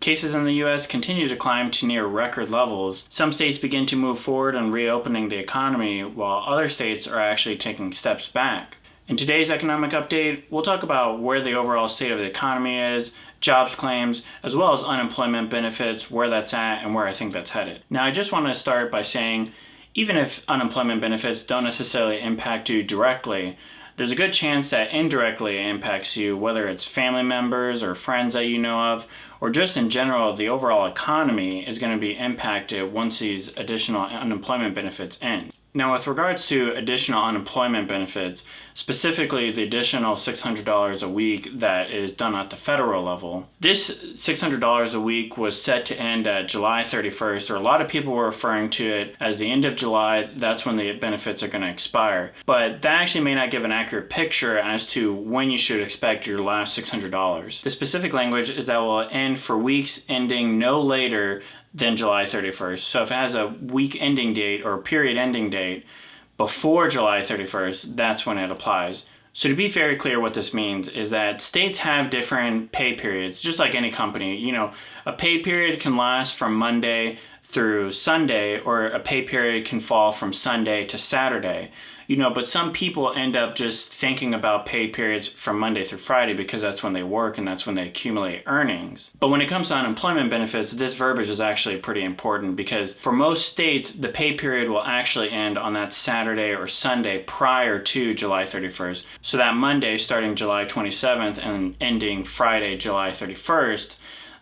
Cases in the U.S. continue to climb to near record levels. Some states begin to move forward on reopening the economy, while other states are actually taking steps back. In today's economic update, we'll talk about where the overall state of the economy is, jobs claims, as well as unemployment benefits, where that's at, and where I think that's headed. Now, I just want to start by saying, even if unemployment benefits don't necessarily impact you directly, there's a good chance that indirectly it impacts you, whether it's family members or friends that you know of, or just in general, the overall economy is going to be impacted once these additional unemployment benefits end. Now, with regards to additional unemployment benefits, specifically the additional $600 a week that is done at the federal level, this $600 a week was set to end at July 31st, or a lot of people were referring to it as the end of July. That's when the benefits are going to expire. But that actually may not give an accurate picture as to when you should expect your last $600. The specific language is that it will end for weeks ending no later than July 31st. So if it has a week ending date or a period ending date before July 31st, that's when it applies. So to be very clear, what this means is that states have different pay periods, just like any company. You know, a pay period can last from Monday through Sunday, or a pay period can fall from Sunday to Saturday. You know, but some people end up just thinking about pay periods from Monday through Friday because that's when they work and that's when they accumulate earnings. But when it comes to unemployment benefits, this verbiage is actually pretty important because for most states, the pay period will actually end on that Saturday or Sunday prior to July 31st. So that Monday starting July 27th and ending Friday, July 31st,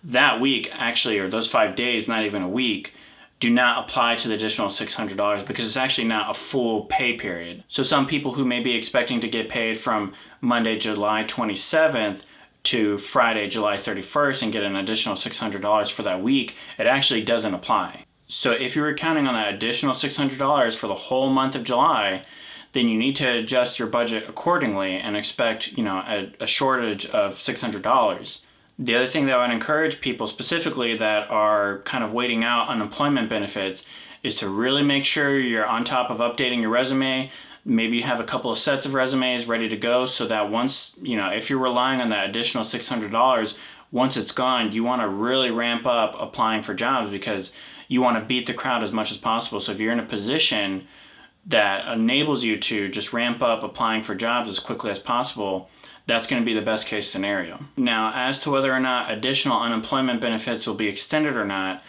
that week actually, or those 5 days, not even a week, do not apply to the additional $600 because it's actually not a full pay period. So some people who may be expecting to get paid from Monday, July 27th to Friday, July 31st and get an additional $600 for that week, it actually doesn't apply. So if you were counting on that additional $600 for the whole month of July, then you need to adjust your budget accordingly and expect, a shortage of $600. The other thing that I would encourage people specifically that are kind of waiting out unemployment benefits is to really make sure you're on top of updating your resume. Maybe you have a couple of sets of resumes ready to go so that once, if you're relying on that additional $600, once it's gone, you want to really ramp up applying for jobs because you want to beat the crowd as much as possible. So if you're in a position that enables you to just ramp up applying for jobs as quickly as possible, that's going to be the best case scenario. Now, as to whether or not additional unemployment benefits will be extended or not,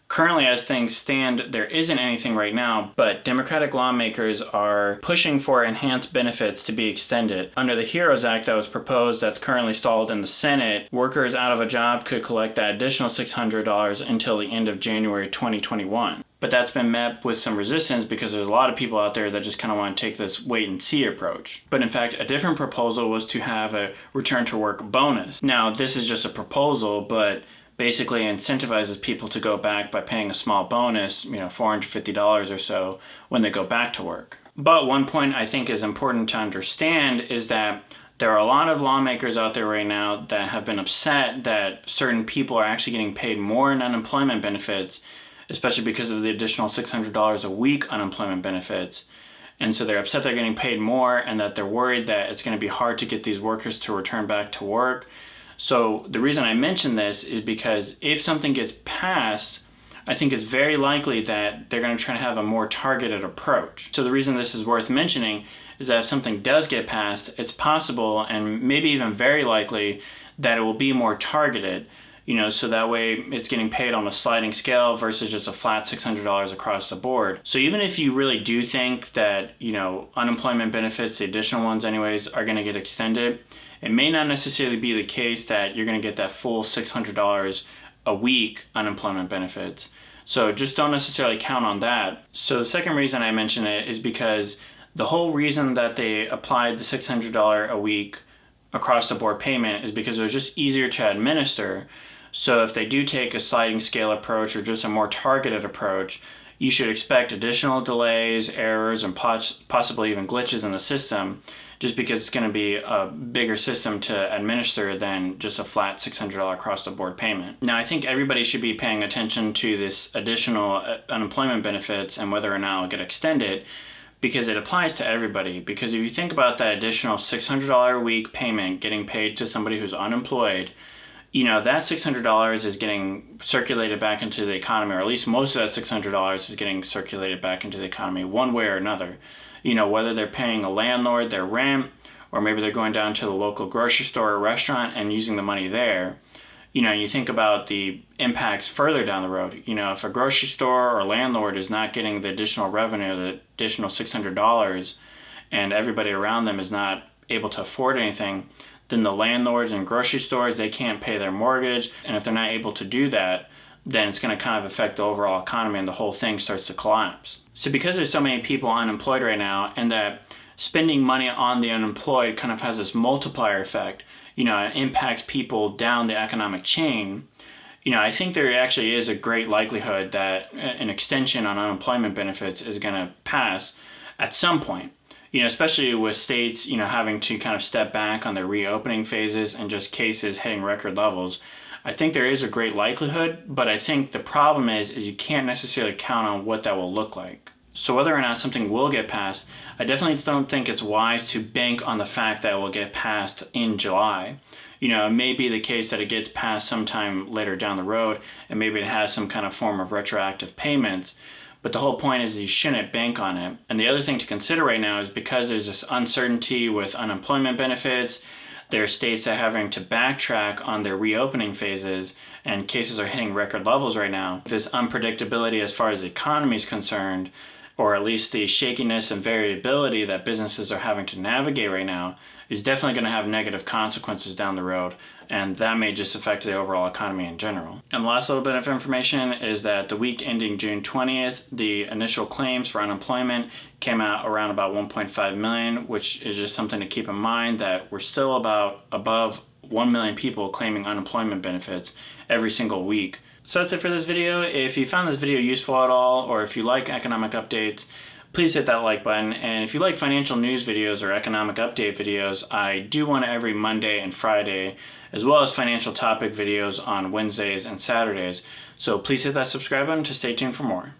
currently as things stand, there isn't anything right now, but Democratic lawmakers are pushing for enhanced benefits to be extended. Under the HEROES Act that was proposed that's currently stalled in the Senate, workers out of a job could collect that additional $600 until the end of January 2021. But that's been met with some resistance because there's a lot of people out there that just kind of want to take this wait and see approach. But in fact, a different proposal was to have a return to work bonus. Now, this is just a proposal, but basically incentivizes people to go back by paying a small bonus, $450 or so when they go back to work. But one point I think is important to understand is that there are a lot of lawmakers out there right now that have been upset that certain people are actually getting paid more in unemployment benefits, especially because of the additional $600 a week unemployment benefits. And so they're upset they're getting paid more and that they're worried that it's going to be hard to get these workers to return back to work. So the reason I mention this is because if something gets passed, I think it's very likely that they're going to try to have a more targeted approach. So the reason this is worth mentioning is that if something does get passed, it's possible and maybe even very likely that it will be more targeted. So that way it's getting paid on a sliding scale versus just a flat $600 across the board. So even if you really do think that, unemployment benefits, the additional ones anyways, are going to get extended, it may not necessarily be the case that you're going to get that full $600 a week unemployment benefits. So just don't necessarily count on that. So the second reason I mention it is because the whole reason that they applied the $600 a week across the board payment is because it was just easier to administer. So if they do take a sliding scale approach or just a more targeted approach, you should expect additional delays, errors, and possibly even glitches in the system just because it's going to be a bigger system to administer than just a flat $600 across the board payment. Now, I think everybody should be paying attention to this additional unemployment benefits and whether or not it'll get extended because it applies to everybody. Because if you think about that additional $600 a week payment getting paid to somebody who's unemployed, that $600 is getting circulated back into the economy, or at least most of that $600 is getting circulated back into the economy one way or another. Whether they're paying a landlord their rent, or maybe they're going down to the local grocery store or restaurant and using the money there. You think about the impacts further down the road. If a grocery store or landlord is not getting the additional revenue, the additional $600, and everybody around them is not able to afford anything, then the landlords and grocery stores, they can't pay their mortgage. And if they're not able to do that, then it's going to kind of affect the overall economy and the whole thing starts to collapse. So because there's so many people unemployed right now, and that spending money on the unemployed kind of has this multiplier effect, it impacts people down the economic chain, I think there actually is a great likelihood that an extension on unemployment benefits is going to pass at some point. Especially with states, having to kind of step back on their reopening phases and just cases hitting record levels. I think there is a great likelihood, but I think the problem is you can't necessarily count on what that will look like. So whether or not something will get passed, I definitely don't think it's wise to bank on the fact that it will get passed in July. It may be the case that it gets passed sometime later down the road, and maybe it has some kind of form of retroactive payments. But the whole point is you shouldn't bank on it. And the other thing to consider right now is because there's this uncertainty with unemployment benefits, there are states that are having to backtrack on their reopening phases, and cases are hitting record levels right now. This unpredictability as far as the economy is concerned, or at least the shakiness and variability that businesses are having to navigate right now, is definitely going to have negative consequences down the road, and that may just affect the overall economy in general. And the last little bit of information is that the week ending June 20th, the initial claims for unemployment came out around about 1.5 million, which is just something to keep in mind, that we're still about above 1 million people claiming unemployment benefits every single week. So that's it for this video. If you found this video useful at all, or if you like economic updates, please hit that like button. And if you like financial news videos or economic update videos, I do one every Monday and Friday, as well as financial topic videos on Wednesdays and Saturdays. So please hit that subscribe button to stay tuned for more.